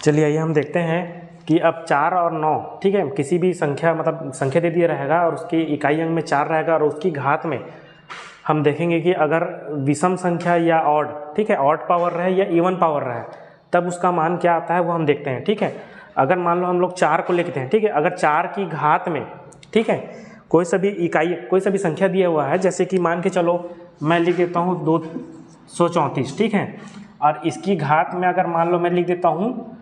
चलिए आइए हम देखते हैं कि अब 4 और 9, ठीक है, किसी भी संख्या मतलब संख्या दे दिया रहेगा और उसकी इकाई अंक में 4 रहेगा और उसकी घात में हम देखेंगे कि अगर विषम संख्या या ऑड, ठीक है, ऑड पावर रहे या इवन पावर रहे तब उसका मान क्या आता है वो हम देखते हैं। ठीक है, अगर मान लो हम लोग 4 को लिखते हैं, ठीक है, अगर 4 की घात में, ठीक है, कोई सा भी संख्या दिया हुआ है, जैसे कि मान के चलो मैं लिख देता हूँ 234, ठीक है, और इसकी घात में अगर मान लो मैं लिख देता हूँ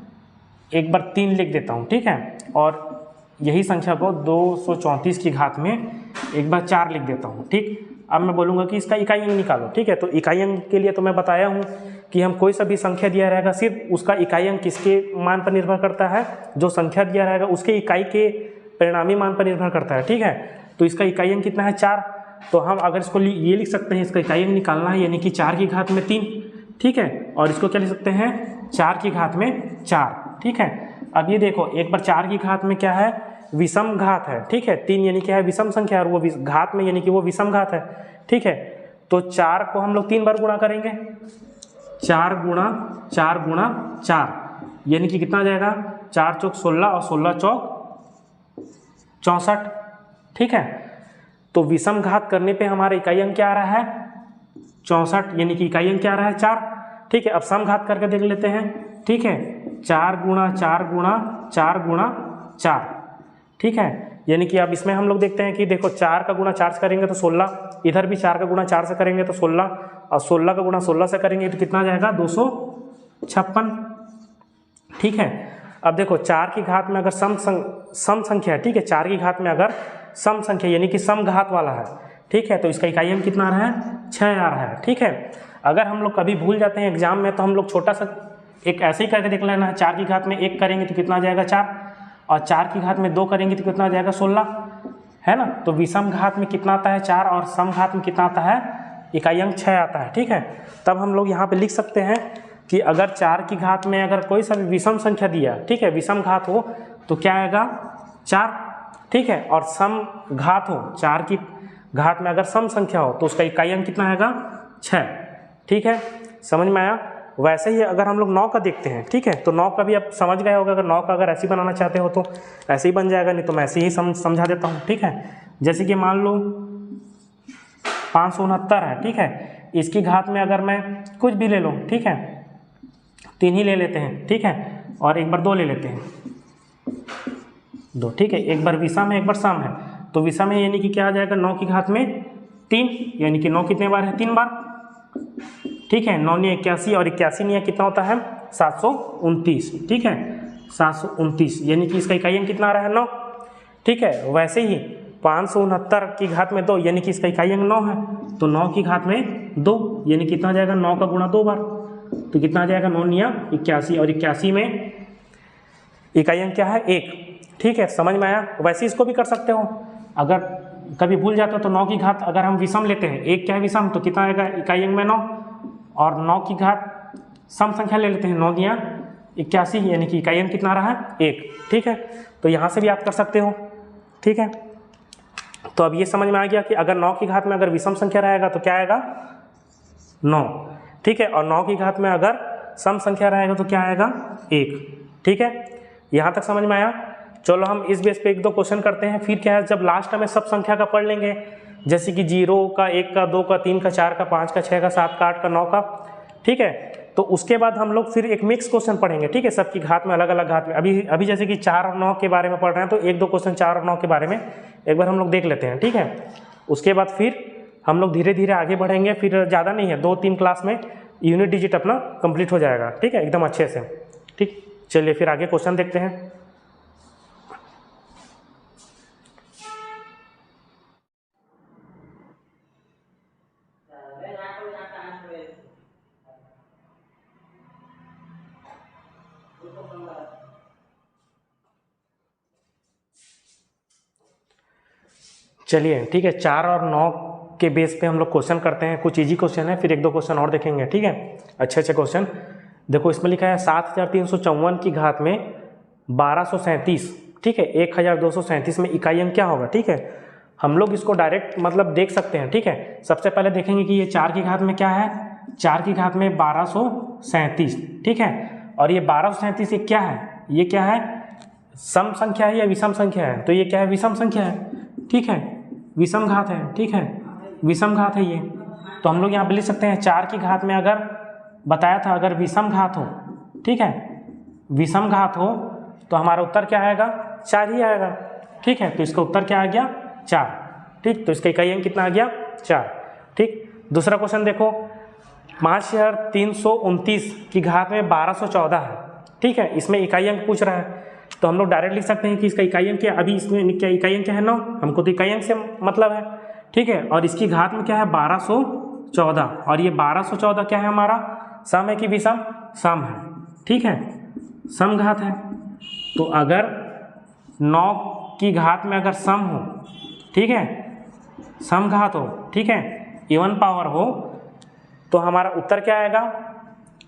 एक बार 3 लिख देता हूँ, ठीक है, और यही संख्या को 234 की घात में एक बार 4 लिख देता हूँ। ठीक, अब मैं बोलूँगा कि इसका इकाई अंक निकालो। ठीक है, तो इकाई अंक के लिए तो मैं बताया हूँ कि हम कोई सा भी संख्या दिया रहेगा सिर्फ उसका इकाई अंक किसके मान पर निर्भर करता है, जो संख्या दिया रहेगा उसके इकाई के परिणामी मान पर निर्भर करता है। ठीक है, तो इसका इकाई अंक कितना है 4, तो हम अगर इसको ये लिख सकते हैं, इसका इकाई अंक निकालना है यानी कि 4 की घात में 3, ठीक है, और इसको क्या लिख सकते हैं 4 की घात में 4। ठीक है, अब ये देखो एक बार 4 की घात में क्या है, विषम घात है। ठीक है, 3 यानी क्या है विषम संख्या और वो घात में यानी कि वो विषम घात है। ठीक है, तो 4 को हम लोग 3 बार गुणा करेंगे, 4 गुणा 4 गुणा 4 यानी कि कितना आ जाएगा 4 चौक 16 और 16 चौक 64। ठीक है, तो विषम घात करने पे हमारा इकाई अंक क्या आ रहा है 64 यानी कि इकाई अंक क्या आ रहा है 4। ठीक है, अब सम घात करके देख लेते हैं। ठीक है, 4 गुणा 4 गुणा 4 गुणा 4। ठीक है, यानी कि अब इसमें हम लोग देखते हैं कि देखो 4 का गुणा 4 से करेंगे तो 16, इधर भी 4 का गुणा 4 से करेंगे तो 16 और 16 का गुणा 16 से करेंगे तो कितना आ जाएगा 256। ठीक है, अब देखो 4 की घात में अगर सम संख्या है, ठीक है, 4 की घात में अगर सम संख्या यानी कि सम घात वाला है, ठीक है, तो इसका इकाई अंक कितना आ रहा है 6 आ रहा है। ठीक है, अगर हम लोग कभी भूल जाते हैं एग्जाम में तो हम लोग छोटा सा एक ऐसे ही करके देख लेना है, 4 की घात में 1 करेंगे तो कितना आ जाएगा 4 और 4 की घात में 2 करेंगे तो कितना आ जाएगा 16, है ना। तो विषम घात में कितना आता है 4 और सम घात में कितना आता है इकाई अंक 6 आता है। ठीक है, तब हम लोग यहाँ पे लिख सकते हैं कि अगर 4 की घात में अगर कोई सा भी विषम संख्या दिया, ठीक है, विषम घात हो तो क्या आएगा 4। ठीक है, और सम घात हो, 4 की घात में अगर सम संख्या हो तो उसका इकाई अंक कितना आएगा 6। ठीक है, समझ में आया। वैसे ही अगर हम लोग 9 का देखते हैं, ठीक है, तो 9 का भी आप समझ गए होगा, अगर 9 का अगर ऐसे ही बनाना चाहते हो तो ऐसे ही बन जाएगा, नहीं तो मैं ऐसे ही समझा देता हूँ। ठीक है, जैसे कि मान लो 569 है, ठीक है, इसकी घात में अगर मैं कुछ भी ले लूँ, ठीक है, 3 ही ले लेते हैं, ठीक है, और एक बार 2 ले लेते हैं 2, ठीक है, एक बार विषम है एक बार सम है, तो विषम है यानी कि क्या आ जाएगा 9 की घात में 3 यानी कि 9 कितने बार है 3 बार। ठीक है, 9 ने 81 और 81 ने कितना होता है 729। ठीक है, 729 यानी कि इसका इकाई अंक कितना आ रहा है 9। ठीक है, वैसे ही 569 की घात में 2 यानी कि इसका इकाई अंक 9 है, तो 9 की घात में 2 यानी कितना आ जाएगा 9 का गुणा 2 बार, तो कितना आ जाएगा 9 निया 81 और 81 में इकाई अंक क्या है 1। ठीक है, समझ में आया। वैसे इसको भी कर सकते हो, अगर कभी भूल जाते हो तो 9 की घात अगर हम विषम लेते हैं, 1 क्या है विषम तो कितना आएगा इकाई अंक में 9, और 9 की घात सम संख्या ले लेते हैं 9 दिया 81 यानी कि इकाई अंक कितना रहा है 1। ठीक है, तो यहाँ से भी आप कर सकते हो। ठीक है, तो अब ये समझ में आ गया कि अगर 9 की घात में अगर विषम संख्या रहेगा तो क्या आएगा 9। ठीक है, और 9 की घात में अगर सम संख्या रहेगा तो क्या आएगा 1। ठीक है, यहाँ तक समझ में आया। चलो हम इस बेस पे 1-2 क्वेश्चन करते हैं, फिर क्या है जब लास्ट में सब संख्या का पढ़ लेंगे, जैसे कि 0 का 1 का 2 का 3 का 4 का 5 का 6 का 7 का 8 का 9 का। ठीक है, तो उसके बाद हम लोग फिर एक मिक्स क्वेश्चन पढ़ेंगे। ठीक है, सबकी घात में अलग अलग घात में, अभी जैसे कि 4 और 9 के बारे में पढ़ रहे हैं तो 1-2 क्वेश्चन 4 और 9 के बारे में एक बार हम लोग देख लेते हैं। ठीक है, उसके बाद फिर हम लोग धीरे धीरे आगे बढ़ेंगे, फिर ज़्यादा नहीं है 2-3 क्लास में यूनिट डिजिट अपना कंप्लीट हो जाएगा। ठीक है, एकदम अच्छे से। ठीक, चलिए फिर आगे क्वेश्चन देखते हैं। चलिए ठीक है, 4 और 9 के बेस पे हम लोग क्वेश्चन करते हैं। कुछ इजी क्वेश्चन है, फिर 1-2 क्वेश्चन और देखेंगे। ठीक है, अच्छे क्वेश्चन देखो। इसमें लिखा है 7354 की घात में 1237, ठीक है, 1237 में इकाई अंक क्या होगा। ठीक है, हम लोग इसको डायरेक्ट मतलब देख सकते हैं। ठीक है, सबसे पहले देखेंगे कि ये 4 की घात में क्या है, 4 की घात में 1237। ठीक है, और ये 1237 ये क्या है, ये क्या है, सम संख्या है या विषम संख्या है, तो ये क्या है, विषम संख्या है, ठीक है, विषम घात है, ठीक है, विषम घात है ये। तो हम लोग यहाँ पे लिख सकते हैं 4 की घात में अगर बताया था अगर विषम घात हो, ठीक है, विषम घात हो तो हमारा उत्तर क्या आएगा, 4 ही आएगा, ठीक है। तो इसका उत्तर क्या आ गया, 4, ठीक। तो इसका इकाई अंक कितना आ गया, 4, ठीक। दूसरा क्वेश्चन देखो, 5329 की घात में 1214 है, ठीक है, इसमें इकाई अंक पूछ रहा है, तो हम लोग डायरेक्ट लिख सकते हैं कि इसका इकाई अंक क्या, अभी इसमें क्या इकाई अंक क्या है, 9, हमको तो इकाई अंक से मतलब है, ठीक है। और इसकी घात में क्या है, 1214, और ये 1214 क्या है हमारा, सम है कि विषम, सम है, ठीक है, सम घात है। तो अगर 9 की घात में अगर सम हो, ठीक है, सम घात हो, ठीक है, इवन पावर हो, तो हमारा उत्तर क्या आएगा,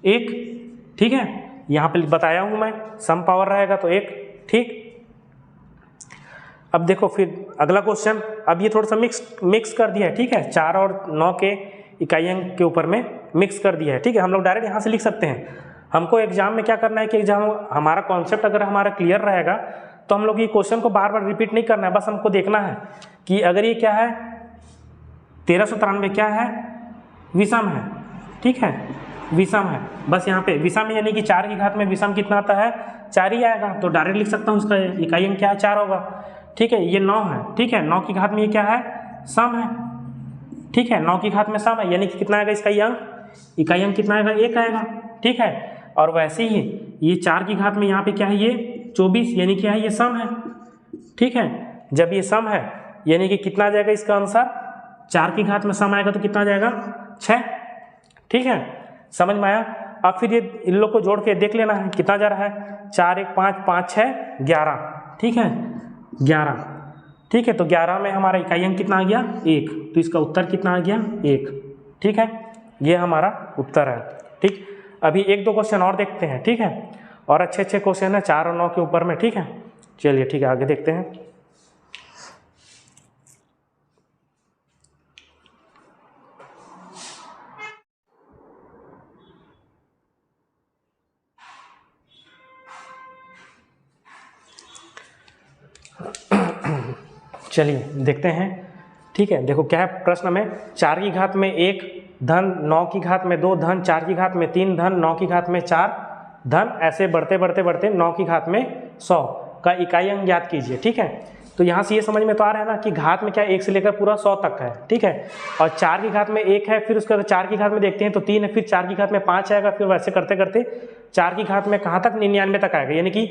1, ठीक है, यहाँ पे बताया हूँ मैं, सम पावर रहेगा तो 1, ठीक। अब देखो फिर अगला क्वेश्चन, अब ये थोड़ा सा मिक्स कर दिया है, ठीक है, 4 और 9 के इकाई अंक के ऊपर में मिक्स कर दिया है, ठीक है। हम लोग डायरेक्ट यहाँ से लिख सकते हैं। हमको एग्जाम में क्या करना है कि एग्जाम हमारा कॉन्सेप्ट अगर हमारा क्लियर रहेगा तो हम लोग ये क्वेश्चन को बार बार रिपीट नहीं करना है, बस हमको देखना है कि अगर ये क्या है, 1393 क्या है, विषम है, ठीक है, विषम है, बस यहाँ पे विषम है, यानी कि 4 की घात में विषम कितना आता है, 4 ही आएगा, तो डायरेक्ट लिख सकता हूँ इसका इकाई अंक क्या है, 4 होगा, ठीक है। ये 9 है, ठीक है, 9 की घात में ये क्या है, सम है, ठीक है, 9 की घात में सम है, यानी कि कितना आएगा इसका इकाई अंक कितना आएगा, 1 आएगा, ठीक है। और वैसे ही ये 4 की घात में यहाँ पे क्या है, ये 24, यानी क्या है, ये सम है, ठीक है। जब ये सम है यानी कि कितना आ जाएगा इसका आंसर, 4 की घात में सम आएगा तो कितना आ जाएगा, 6, ठीक है, समझ में आया। अब फिर ये इन लोग को जोड़ के देख लेना है कितना जा रहा है, 4 1 5 5 6 11, ठीक है, 11, ठीक है। तो 11 में हमारा इकाई अंक कितना आ गया, 1, तो इसका उत्तर कितना आ गया, 1, ठीक है, ये हमारा उत्तर है, ठीक। अभी 1-2 क्वेश्चन और देखते हैं, ठीक है, और अच्छे क्वेश्चन है 4 और 9 के ऊपर में, ठीक है। चलिए ठीक है, आगे देखते हैं। चलिए देखते हैं, ठीक है। देखो क्या है प्रश्न में, 4 की घात में 1 धन, 9 की घात में 2 धन, 4 की घात में 3 धन, 9 की घात में 4 धन, ऐसे बढ़ते बढ़ते बढ़ते 9 की घात में 100 का इकाई अंक ज्ञात कीजिए, ठीक है। तो यहाँ से ये समझ में तो आ रहा है ना कि घात में क्या 1 से लेकर पूरा 100 तक है, ठीक है। और 4 की घात में 1 है, फिर उसके बाद 4 की घात में देखते हैं तो 3 है, फिर 4 की घात में 5 आएगा, फिर वैसे करते करते 4 की घात में कहाँ तक, 99 तक आएगा, यानी कि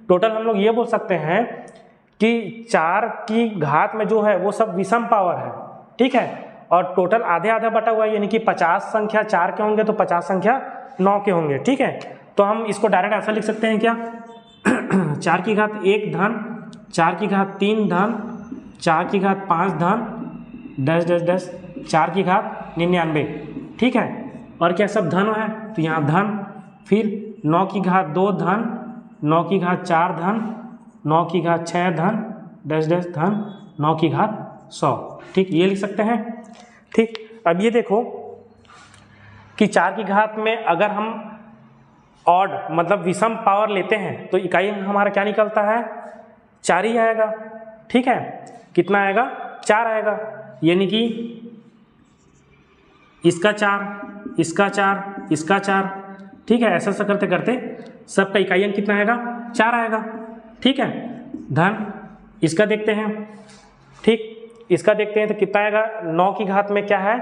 टोटल हम लोग ये बोल सकते हैं कि 4 की घात में जो है वो सब विषम पावर है, ठीक है। और टोटल आधे आधा बटा हुआ है, यानी कि 50 संख्या 4 के होंगे तो 50 संख्या 9 के होंगे, ठीक है। तो हम इसको डायरेक्ट ऐसा लिख सकते हैं क्या 4 की घात 1 धन, 4 की घात 3 धन, 4 की घात 5 धन, 10 4 की घात 99, ठीक है। और क्या सब धन है तो यहाँ धन, फिर 9 की घात 2 धन, 9 की घात 4 धन, 9 की घात 6 धन, 10 धन, 9 की घात 100, ठीक, ये लिख सकते हैं, ठीक। अब ये देखो कि 4 की घात में अगर हम ऑड मतलब विषम पावर लेते हैं तो इकाई हमारा क्या निकलता है, 4 ही आएगा, ठीक है। कितना आएगा, 4 आएगा, यानी कि इसका 4, इसका 4, इसका 4, ठीक है। ऐसा करते करते सबका इकाई अंक कितना आएगा, 4 आएगा, ठीक है। धन इसका देखते हैं, ठीक, इसका देखते हैं तो कितना आएगा, 9 की घात में क्या है,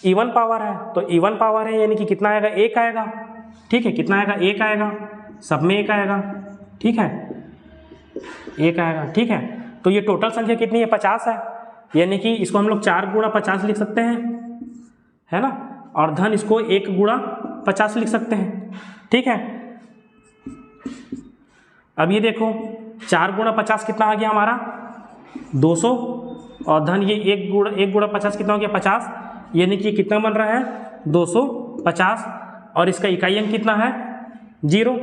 इवन पावर है, तो इवन पावर है यानी कि कितना आएगा, 1 आएगा, ठीक है। कितना आएगा, 1 आएगा, सब में 1 आएगा, ठीक है, 1 आएगा, ठीक है। तो ये टोटल संख्या कितनी है, 50 है, यानी कि इसको हम लोग 4 गुणा 50 लिख सकते हैं, है ना। और धन इसको 1 गुणा 50 लिख सकते हैं, ठीक है। अब ये देखो 4 गुणा 50 कितना आ गया हमारा, 200, और धन ये 1 गुणा 50 कितना हो गया, 50, यानी कि कितना बन रहा है, 250, और इसका इकाई अंक कितना है, 0,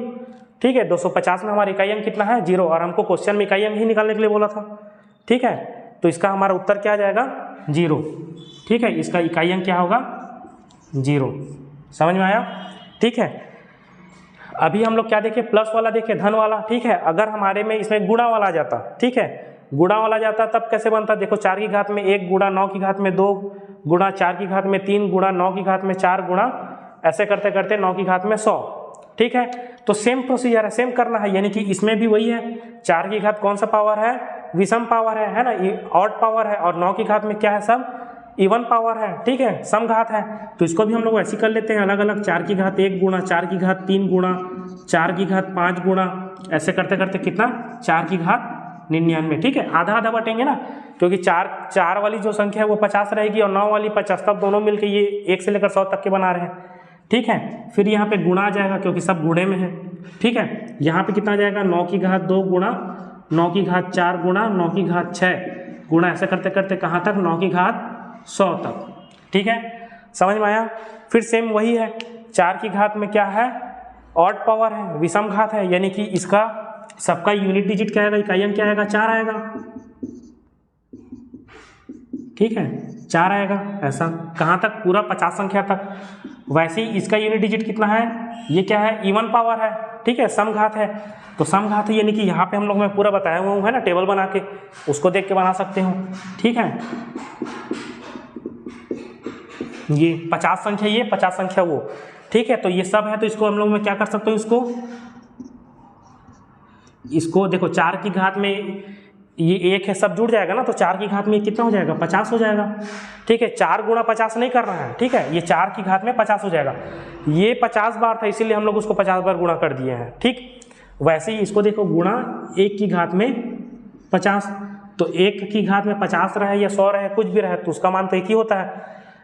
ठीक है। 250 में हमारा इकाई अंक कितना है, 0, और हमको क्वेश्चन में इकाई अंक ही निकालने के लिए बोला था, ठीक है। तो इसका हमारा उत्तर क्या आ जाएगा, 0, ठीक है। इसका इकाई अंक क्या होगा, 0, समझ में आया, ठीक है। अभी हम लोग क्या देखे, प्लस वाला देखे, धन वाला, ठीक है। अगर हमारे में इसमें गुणा वाला जाता, ठीक है, गुणा वाला जाता तब कैसे बनता, देखो 4 की घात में 1 गुणा 9 की घात में 2 गुणा 4 की घात में 3 गुणा 9 की घात में 4 गुणा ऐसे करते करते 9 की घात में 100, ठीक है। तो सेम प्रोसीजर है, सेम करना है, यानी कि इसमें भी वही है। 4 की घात कौन सा पावर है, विषम पावर है ना, ऑड पावर है, और 9 की घात में क्या है, सब इवन पावर है, ठीक है, सम घात है। तो इसको भी हम लोग ऐसे कर लेते हैं अलग अलग, 4 की घात 1 गुणा 4 की घात 3 गुणा 4 की घात 5 गुणा ऐसे करते करते कितना, 4 की घात 99, ठीक है। आधा आधा बटेंगे ना, क्योंकि 4 वाली जो संख्या है वो 50 रहेगी और 9 वाली 50, तब दोनों मिलकर ये 1 से लेकर 100 तक के बना रहे हैं, ठीक है। फिर यहाँ पे गुणा आ जाएगा क्योंकि सब गुणे में है, ठीक है। यहाँ पे कितना आ जाएगा, 9 की घात 2 गुणा 9 की घात 4 गुणा 9 की घात 6 गुणा ऐसे करते करते कहाँ तक, 9 की घात 100 तक, ठीक है। समझ में आया। फिर सेम वही है, 4 की घात में क्या है, ऑड पावर है, विषम घात है, यानी कि इसका सबका यूनिट डिजिट क्या आएगा, इकाई अंक क्या आएगा, 4 आएगा, ठीक है, 4 आएगा। ऐसा कहाँ तक, पूरा 50 संख्या तक। वैसे ही इसका यूनिट डिजिट कितना है, ये क्या है, इवन पावर है, ठीक है, सम घात है। तो सम घात है यानी कि यहाँ पे हम लोग, मैं पूरा बताया हुआ हूँ है ना, टेबल बना के, उसको देख के बना सकते हो, ठीक है। ये 50 संख्या ये, 50 संख्या वो, ठीक है। तो ये सब है, तो इसको हम लोग में क्या कर सकते हो, इसको देखो 4 की घात में ये 1 है, सब जुड़ जाएगा ना, तो 4 की घात में कितना हो जाएगा, 50 हो जाएगा, ठीक है। 4 गुणा 50 नहीं कर रहा है, ठीक है, ये 4 की घात में 50 हो जाएगा। ये 50 बार था इसीलिए हम लोग उसको 50 बार गुणा कर दिए हैं, ठीक। वैसे ही इसको देखो, गुणा 1 की घात में 50, तो 1 की घात में 50 रहे या 100 रहे, कुछ भी रहे, तो उसका मान तो एक ही होता है।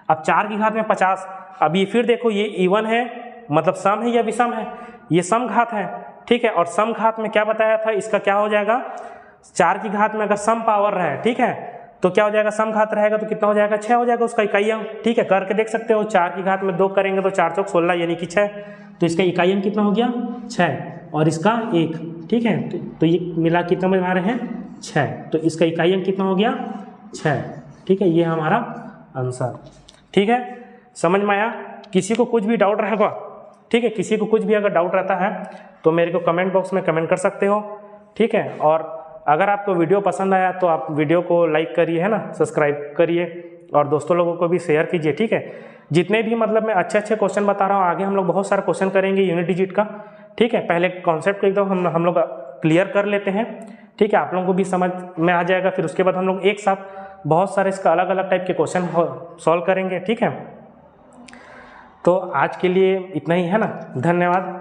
अब 4 की घात में 50, अब ये फिर देखो, ये इवन है, मतलब सम है या विषम है, ये सम घात है, ठीक है। और सम घात में क्या बताया था, इसका क्या हो जाएगा, 4 की घात में अगर सम पावर रहे, ठीक है, तो क्या हो जाएगा, सम घात रहेगा तो कितना हो जाएगा, 6 हो जाएगा उसका इकाई अंक, ठीक है। करके देख सकते हो, 4 की घात में 2 करेंगे तो 4 चौक 16 यानी कि 6, तो इसका इकाई अंक कितना हो गया, 6, और इसका 1, ठीक है। तो ये मिला कितना बना रहे हैं, 6, तो इसका इकाई अंक कितना हो गया, 6, ठीक है। ये हमारा आंसर, ठीक है। समझ में आया। किसी को कुछ भी डाउट रहेगा, ठीक है, किसी को कुछ भी अगर डाउट रहता है तो मेरे को कमेंट बॉक्स में कमेंट कर सकते हो, ठीक है। और अगर आपको वीडियो पसंद आया तो आप वीडियो को लाइक करिए, है ना, सब्सक्राइब करिए, और दोस्तों लोगों को भी शेयर कीजिए, ठीक है। जितने भी मतलब मैं अच्छे अच्छे क्वेश्चन बता रहा हूँ, आगे हम लोग बहुत सारे क्वेश्चन करेंगे यूनिट डिजिट का, ठीक है। पहले कॉन्सेप्ट को एकदम हम लोग क्लियर कर लेते हैं, ठीक है, आप लोगों को भी समझ में आ जाएगा। फिर उसके बाद हम लोग एक साथ बहुत सारे इसका अलग अलग टाइप के क्वेश्चन सॉल्व करेंगे, ठीक है। तो आज के लिए इतना ही है ना, धन्यवाद।